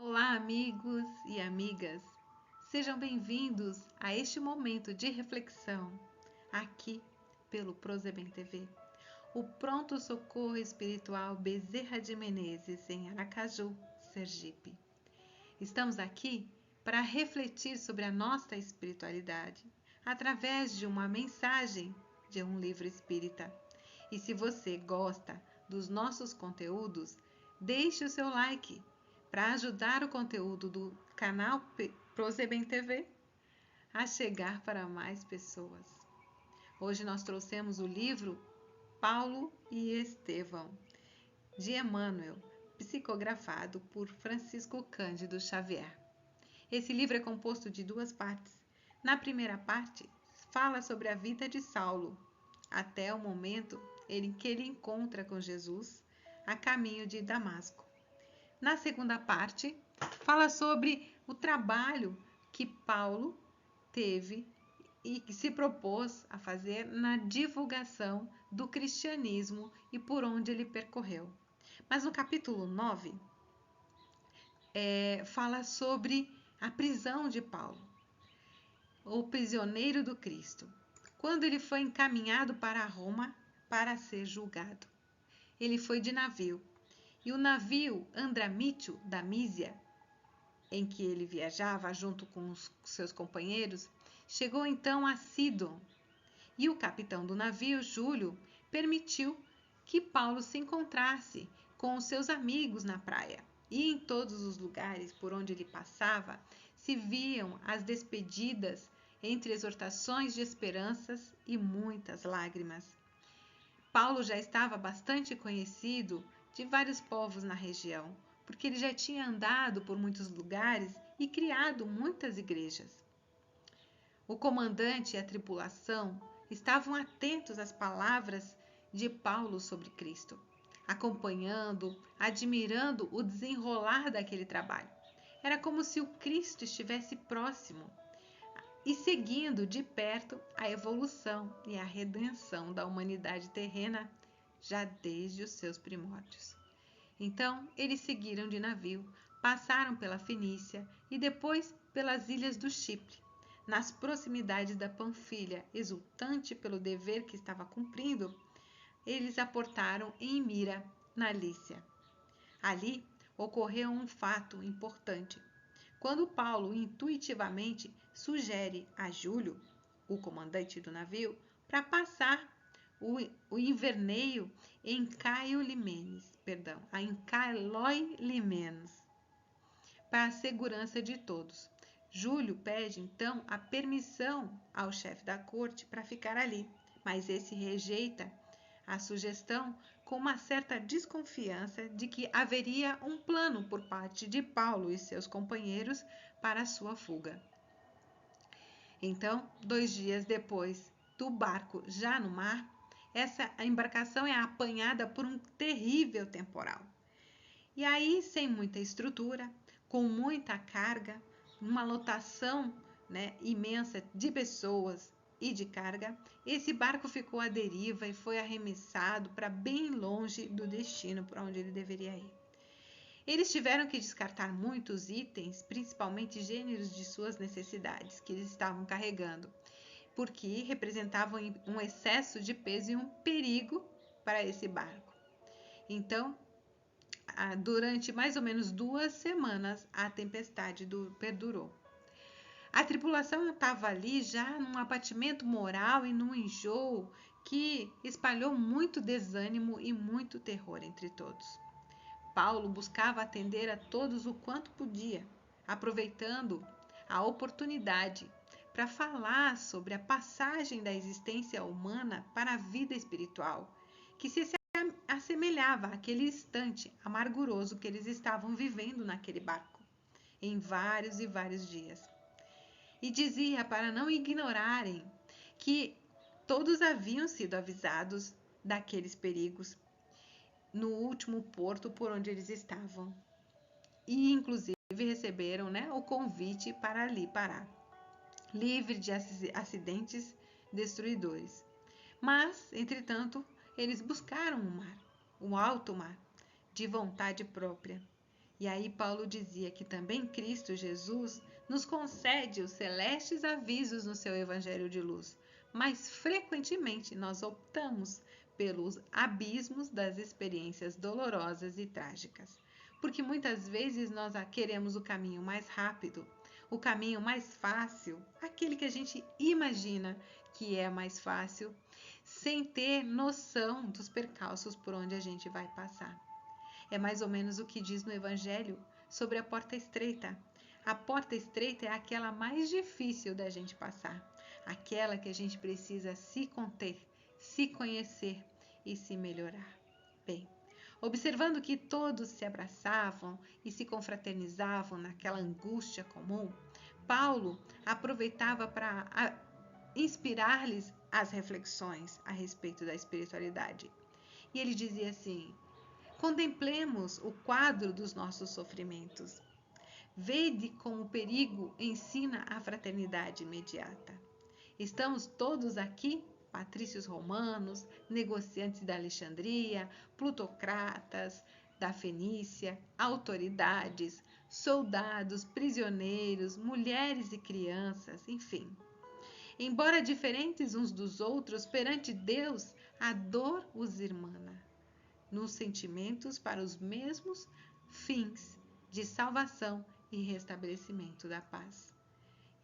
Olá, amigos e amigas. Sejam bem-vindos a este momento de reflexão aqui pelo Prozeben TV, o Pronto Socorro Espiritual Bezerra de Menezes, em Aracaju, Sergipe. Estamos aqui para refletir sobre a nossa espiritualidade através de uma mensagem de um livro espírita. E se você gosta dos nossos conteúdos, deixe o seu like para ajudar o conteúdo do canal Prozeben TV a chegar para mais pessoas. Hoje nós trouxemos o livro Paulo e Estevão, de Emmanuel, psicografado por Francisco Cândido Xavier. Esse livro é composto de duas partes. Na primeira parte, fala sobre a vida de Saulo, até o momento em que ele encontra com Jesus a caminho de Damasco. Na segunda parte, fala sobre o trabalho que Paulo teve e que se propôs a fazer na divulgação do cristianismo e por onde ele percorreu. Mas no capítulo 9, fala sobre a prisão de Paulo, o prisioneiro do Cristo, quando ele foi encaminhado para Roma para ser julgado. Ele foi de navio, e o navio Andramítio da Mísia, em que ele viajava junto com os seus companheiros, chegou então a Sidon, e o capitão do navio, Júlio, permitiu que Paulo se encontrasse com os seus amigos na praia. E em todos os lugares por onde ele passava, se viam as despedidas entre exortações de esperanças e muitas lágrimas. Paulo já estava bastante conhecido de vários povos na região, porque ele já tinha andado por muitos lugares e criado muitas igrejas. O comandante e a tripulação estavam atentos às palavras de Paulo sobre Cristo, acompanhando, admirando o desenrolar daquele trabalho. Era como se o Cristo estivesse próximo e seguindo de perto a evolução e a redenção da humanidade terrena já desde os seus primórdios. Então, eles seguiram de navio, passaram pela Fenícia e depois pelas ilhas do Chipre. Nas proximidades da Panfilha, exultante pelo dever que estava cumprindo, eles aportaram em Mira, na Lícia. Ali ocorreu um fato importante. Quando Paulo intuitivamente sugere a Júlio, o comandante do navio, para passar o inverneio em Cailoi Limenos, para a segurança de todos. Júlio pede então a permissão ao chefe da corte para ficar ali, mas esse rejeita a sugestão com uma certa desconfiança de que haveria um plano por parte de Paulo e seus companheiros para a sua fuga. Então, 2 dias depois do barco já no mar, essa embarcação é apanhada por um terrível temporal. E aí, sem muita estrutura, com muita carga, uma lotação, imensa de pessoas e de carga, esse barco ficou à deriva e foi arremessado para bem longe do destino para onde ele deveria ir. Eles tiveram que descartar muitos itens, principalmente gêneros de suas necessidades, que eles estavam carregando, porque representavam um excesso de peso e um perigo para esse barco. Então, durante mais ou menos 2 semanas, a tempestade perdurou. A tripulação estava ali já num abatimento moral e num enjoo que espalhou muito desânimo e muito terror entre todos. Paulo buscava atender a todos o quanto podia, aproveitando a oportunidade para falar sobre a passagem da existência humana para a vida espiritual, que se assemelhava àquele instante amarguroso que eles estavam vivendo naquele barco, em vários e vários dias. E dizia para não ignorarem que todos haviam sido avisados daqueles perigos no último porto por onde eles estavam. E, inclusive, receberam o convite para ali parar, livre de acidentes destruidores. Mas, entretanto, eles buscaram o mar, o alto mar, de vontade própria. E aí Paulo dizia que também Cristo Jesus nos concede os celestes avisos no seu evangelho de luz, mas frequentemente nós optamos pelos abismos das experiências dolorosas e trágicas, porque muitas vezes nós queremos o caminho mais rápido, o caminho mais fácil, aquele que a gente imagina que é mais fácil, sem ter noção dos percalços por onde a gente vai passar. É mais ou menos o que diz no Evangelho sobre a porta estreita. A porta estreita é aquela mais difícil da gente passar, aquela que a gente precisa se conter, se conhecer e se melhorar. Bem, observando que todos se abraçavam e se confraternizavam naquela angústia comum, Paulo aproveitava para inspirar-lhes as reflexões a respeito da espiritualidade. E ele dizia assim: contemplemos o quadro dos nossos sofrimentos. Vede como o perigo ensina a fraternidade imediata. Estamos todos aqui, patrícios romanos, negociantes da Alexandria, plutocratas da Fenícia, autoridades, soldados, prisioneiros, mulheres e crianças, enfim. Embora diferentes uns dos outros, perante Deus, a dor os irmana nos sentimentos para os mesmos fins de salvação e restabelecimento da paz.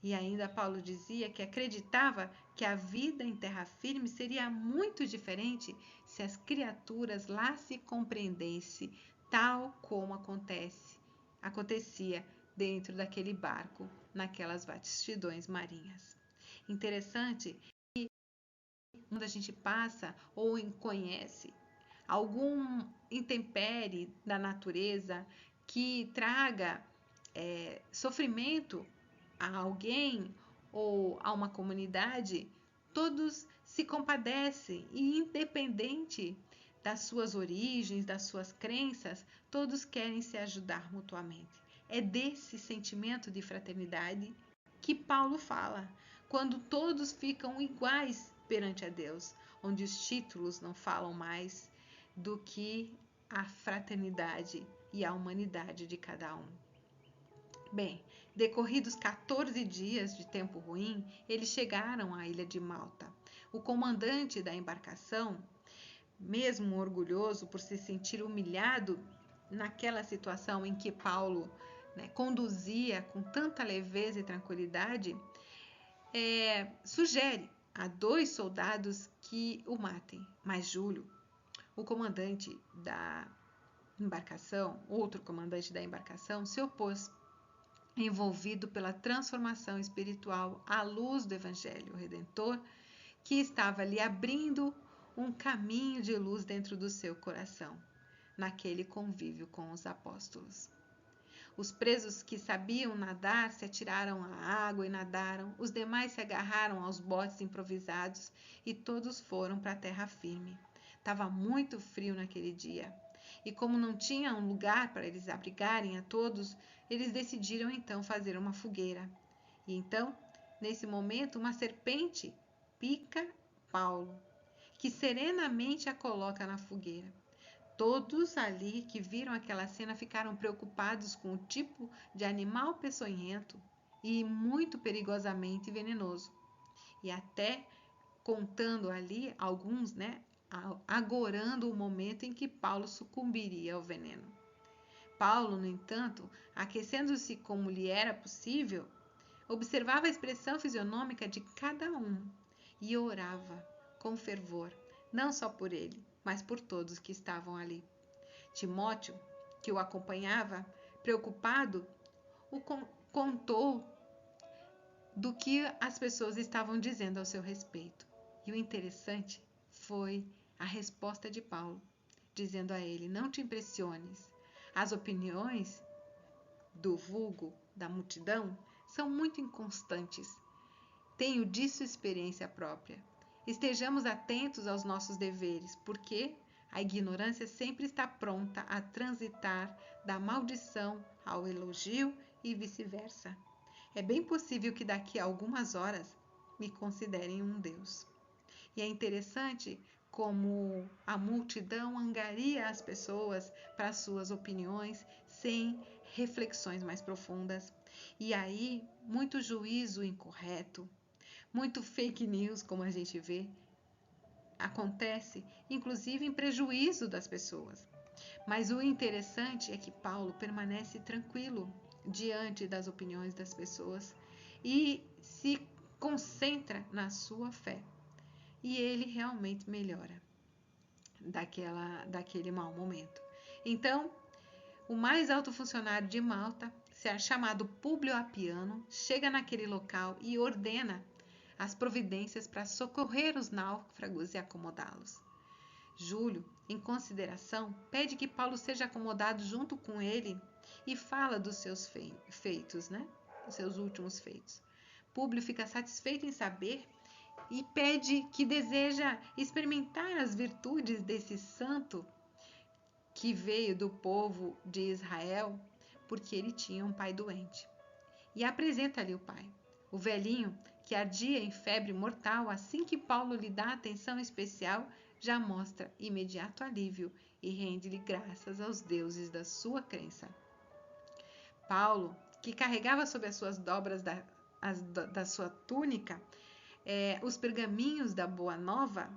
E ainda Paulo dizia que acreditava que a vida em terra firme seria muito diferente se as criaturas lá se compreendessem tal como acontecia dentro daquele barco, naquelas vastidões marinhas. Interessante que quando a gente passa ou conhece algum intempérie da natureza que traga sofrimento a alguém ou a uma comunidade, todos se compadecem e, independente das suas origens, das suas crenças, todos querem se ajudar mutuamente. É desse sentimento de fraternidade que Paulo fala, quando todos ficam iguais perante a Deus, onde os títulos não falam mais do que a fraternidade e a humanidade de cada um. Bem, decorridos 14 dias de tempo ruim, eles chegaram à ilha de Malta. O comandante da embarcação, mesmo orgulhoso por se sentir humilhado naquela situação em que Paulo conduzia com tanta leveza e tranquilidade, sugere a 2 soldados que o matem. Mas Júlio, o comandante da embarcação, outro comandante da embarcação, se opôs, envolvido pela transformação espiritual à luz do Evangelho Redentor, que estava lhe abrindo um caminho de luz dentro do seu coração, naquele convívio com os apóstolos. Os presos que sabiam nadar se atiraram à água e nadaram, os demais se agarraram aos botes improvisados e todos foram para a terra firme. Estava muito frio naquele dia. E como não tinha um lugar para eles abrigarem a todos, eles decidiram então fazer uma fogueira. E então, nesse momento, uma serpente pica Paulo, que serenamente a coloca na fogueira. Todos ali que viram aquela cena ficaram preocupados com o tipo de animal peçonhento e muito perigosamente venenoso. E até contando ali alguns, agorando o momento em que Paulo sucumbiria ao veneno. Paulo, no entanto, aquecendo-se como lhe era possível, observava a expressão fisionômica de cada um e orava com fervor, não só por ele, mas por todos que estavam ali. Timóteo, que o acompanhava, preocupado, o contou do que as pessoas estavam dizendo ao seu respeito. E o interessante foi a resposta de Paulo, dizendo a ele: não te impressiones, as opiniões do vulgo, da multidão, são muito inconstantes. Tenho disso experiência própria. Estejamos atentos aos nossos deveres, porque a ignorância sempre está pronta a transitar da maldição ao elogio e vice-versa. É bem possível que daqui a algumas horas me considerem um Deus. E é interessante como a multidão angaria as pessoas para suas opiniões sem reflexões mais profundas. E aí, muito juízo incorreto, muito fake news, como a gente vê, acontece, inclusive em prejuízo das pessoas. Mas o interessante é que Paulo permanece tranquilo diante das opiniões das pessoas e se concentra na sua fé. E ele realmente melhora daquele mau momento. Então, o mais alto funcionário de Malta, chamado Públio Apiano, chega naquele local e ordena as providências para socorrer os náufragos e acomodá-los. Júlio, em consideração, pede que Paulo seja acomodado junto com ele e fala dos seus feitos, né? Os seus últimos feitos. Públio fica satisfeito em saber e pede que deseja experimentar as virtudes desse santo que veio do povo de Israel, porque ele tinha um pai doente. E apresenta-lhe o pai, o velhinho que ardia em febre mortal. Assim que Paulo lhe dá atenção especial, já mostra imediato alívio e rende-lhe graças aos deuses da sua crença. Paulo, que carregava sob as suas dobras da sua túnica os pergaminhos da Boa Nova,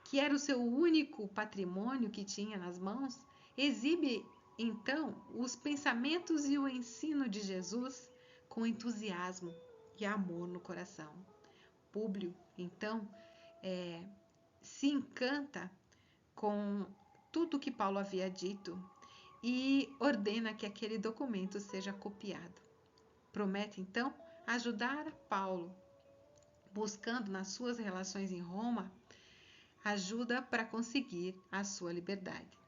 que era o seu único patrimônio que tinha nas mãos, exibe então os pensamentos e o ensino de Jesus com entusiasmo e amor no coração. Públio, então, se encanta com tudo que Paulo havia dito e ordena que aquele documento seja copiado. Promete, então, ajudar Paulo, buscando nas suas relações em Roma ajuda para conseguir a sua liberdade.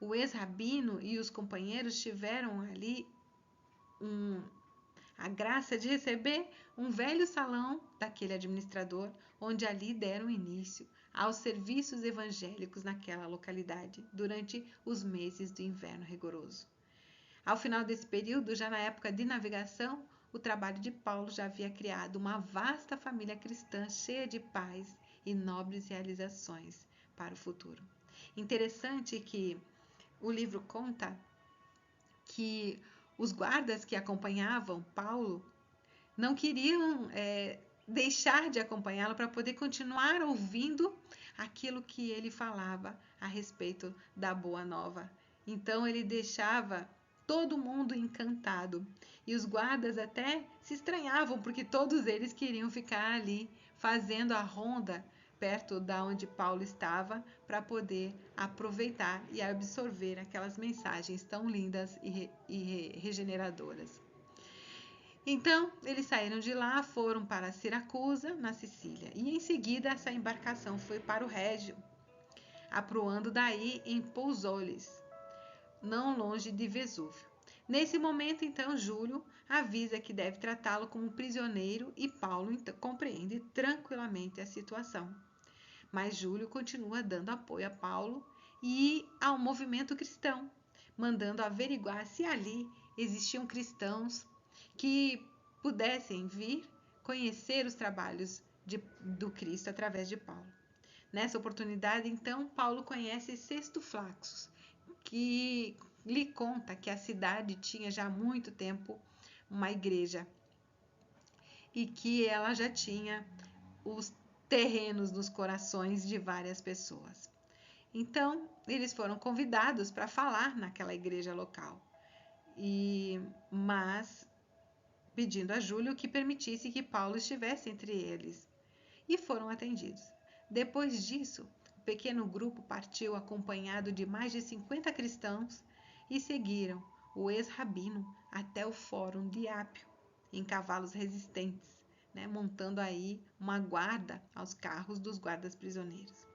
O ex-rabino e os companheiros tiveram ali a graça de receber um velho salão daquele administrador, onde ali deram início aos serviços evangélicos naquela localidade durante os meses do inverno rigoroso. Ao final desse período, já na época de navegação, o trabalho de Paulo já havia criado uma vasta família cristã cheia de paz e nobres realizações para o futuro. Interessante que o livro conta que os guardas que acompanhavam Paulo não queriam deixar de acompanhá-lo para poder continuar ouvindo aquilo que ele falava a respeito da Boa Nova. Então ele deixava todo mundo encantado e os guardas até se estranhavam porque todos eles queriam ficar ali fazendo a ronda perto da onde Paulo estava para poder aproveitar e absorver aquelas mensagens tão lindas e regeneradoras. Então, eles saíram de lá, foram para Siracusa, na Sicília, e em seguida essa embarcação foi para o Régio, aproando daí em Pousolis, não longe de Vesúvio. Nesse momento, então, Júlio avisa que deve tratá-lo como prisioneiro e Paulo então, compreende tranquilamente a situação. Mas Júlio continua dando apoio a Paulo e ao movimento cristão, mandando averiguar se ali existiam cristãos que pudessem vir conhecer os trabalhos do Cristo através de Paulo. Nessa oportunidade, então, Paulo conhece Sexto Flaxus, que lhe conta que a cidade tinha já há muito tempo uma igreja e que ela já tinha os terrenos nos corações de várias pessoas. Então, eles foram convidados para falar naquela igreja local, mas pedindo a Júlio que permitisse que Paulo estivesse entre eles, e foram atendidos. Depois disso, o pequeno grupo partiu acompanhado de mais de 50 cristãos e seguiram o ex-rabino até o Fórum de Apio, em cavalos resistentes, montando aí uma guarda aos carros dos guardas prisioneiros.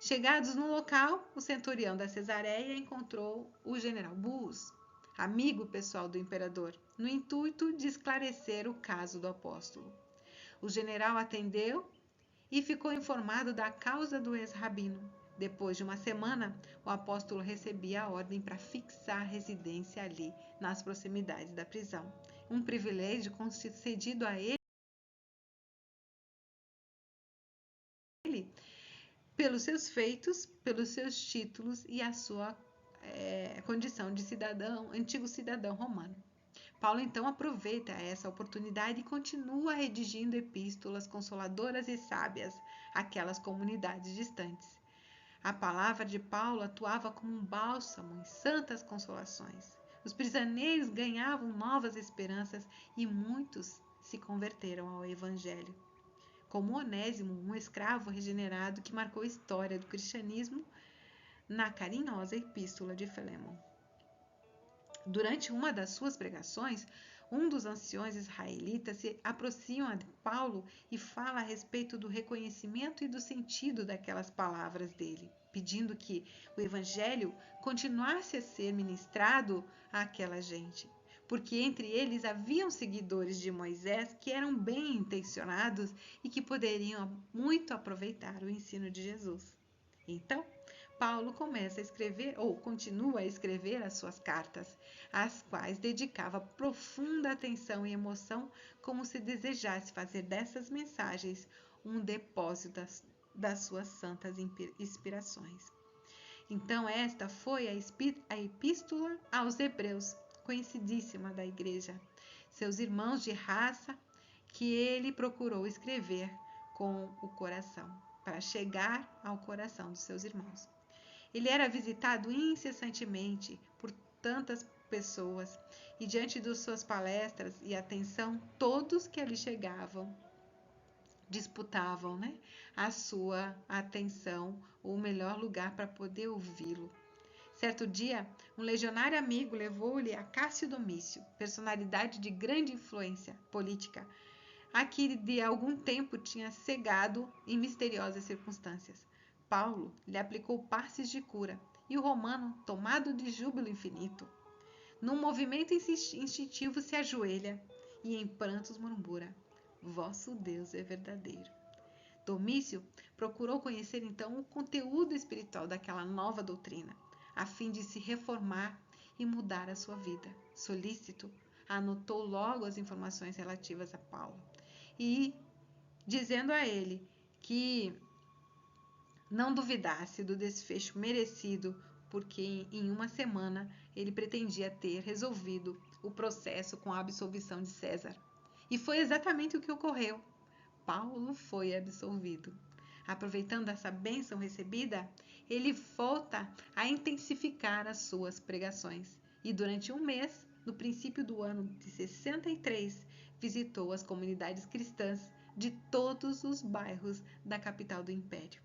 Chegados no local, o centurião da Cesareia encontrou o general Bus, amigo pessoal do imperador, no intuito de esclarecer o caso do apóstolo. O general atendeu e ficou informado da causa do ex-rabino. Depois de uma semana, o apóstolo recebia a ordem para fixar residência ali, nas proximidades da prisão. Um privilégio concedido a ele pelos seus feitos, pelos seus títulos e a sua condição de antigo cidadão romano. Paulo então aproveita essa oportunidade e continua redigindo epístolas consoladoras e sábias àquelas comunidades distantes. A palavra de Paulo atuava como um bálsamo em santas consolações. Os prisioneiros ganhavam novas esperanças e muitos se converteram ao Evangelho. Como Onésimo, um escravo regenerado que marcou a história do cristianismo na carinhosa epístola de Filemon. Durante uma das suas pregações, um dos anciões israelitas se aproxima de Paulo e fala a respeito do reconhecimento e do sentido daquelas palavras dele, pedindo que o evangelho continuasse a ser ministrado àquela gente, porque entre eles haviam seguidores de Moisés que eram bem intencionados e que poderiam muito aproveitar o ensino de Jesus. Então, Paulo começa a escrever, ou continua a escrever as suas cartas, às quais dedicava profunda atenção e emoção, como se desejasse fazer dessas mensagens um depósito das suas santas inspirações. Então, esta foi a Epístola aos Hebreus, conhecidíssima da Igreja, seus irmãos de raça, que ele procurou escrever com o coração, para chegar ao coração dos seus irmãos. Ele era visitado incessantemente por tantas pessoas e diante de suas palestras e atenção, todos que ali chegavam disputavam, a sua atenção, o melhor lugar para poder ouvi-lo. Certo dia, um legionário amigo levou-lhe a Cássio Domício, personalidade de grande influência política, a que de algum tempo tinha cegado em misteriosas circunstâncias. Paulo lhe aplicou passes de cura, e o romano, tomado de júbilo infinito, num movimento instintivo se ajoelha e em prantos murmura: vosso Deus é verdadeiro. Domício procurou conhecer então o conteúdo espiritual daquela nova doutrina, a fim de se reformar e mudar a sua vida. Solícito, anotou logo as informações relativas a Paulo e, dizendo a ele que não duvidasse do desfecho merecido, porque em uma semana ele pretendia ter resolvido o processo com a absolvição de César. E foi exatamente o que ocorreu. Paulo foi absolvido. Aproveitando essa bênção recebida, ele volta a intensificar as suas pregações. E durante um mês, no princípio do ano de 63, visitou as comunidades cristãs de todos os bairros da capital do Império.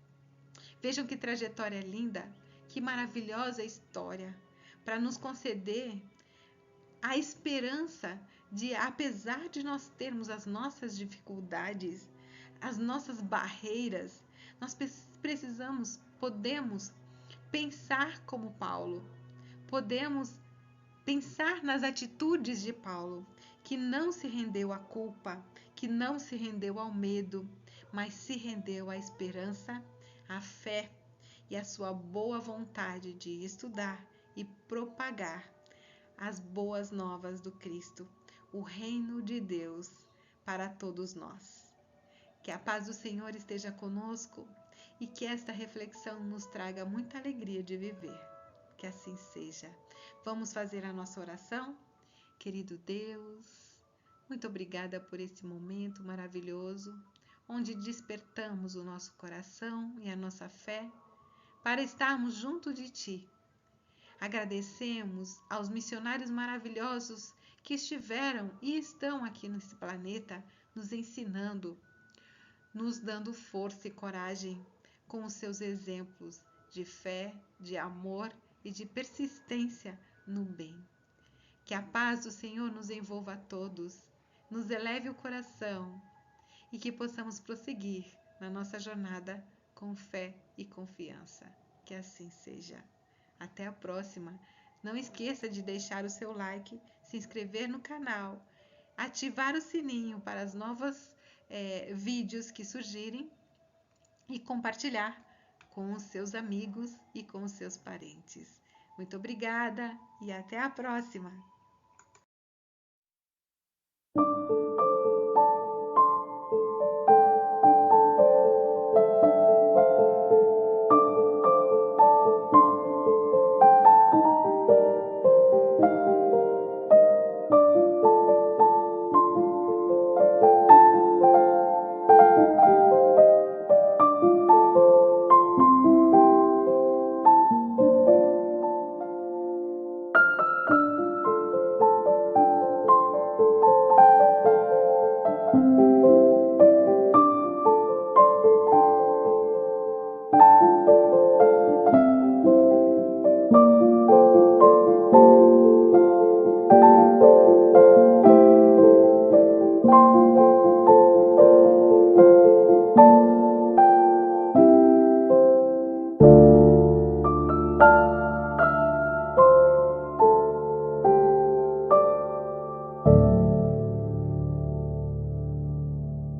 Vejam que trajetória linda, que maravilhosa história, para nos conceder a esperança de, apesar de nós termos as nossas dificuldades, as nossas barreiras, nós podemos pensar como Paulo, podemos pensar nas atitudes de Paulo, que não se rendeu à culpa, que não se rendeu ao medo, mas se rendeu à esperança, à fé e à sua boa vontade de estudar e propagar as boas novas do Cristo, o reino de Deus para todos nós. Que a paz do Senhor esteja conosco e que esta reflexão nos traga muita alegria de viver. Que assim seja. Vamos fazer a nossa oração? Querido Deus, muito obrigada por esse momento maravilhoso, onde despertamos o nosso coração e a nossa fé para estarmos junto de Ti. Agradecemos aos missionários maravilhosos que estiveram e estão aqui nesse planeta, nos ensinando, nos dando força e coragem com os seus exemplos de fé, de amor e de persistência no bem. Que a paz do Senhor nos envolva a todos, nos eleve o coração e que possamos prosseguir na nossa jornada com fé e confiança. Que assim seja. Até a próxima. Não esqueça de deixar o seu like, se inscrever no canal, ativar o sininho para os novos vídeos que surgirem e compartilhar com os seus amigos e com os seus parentes. Muito obrigada e até a próxima!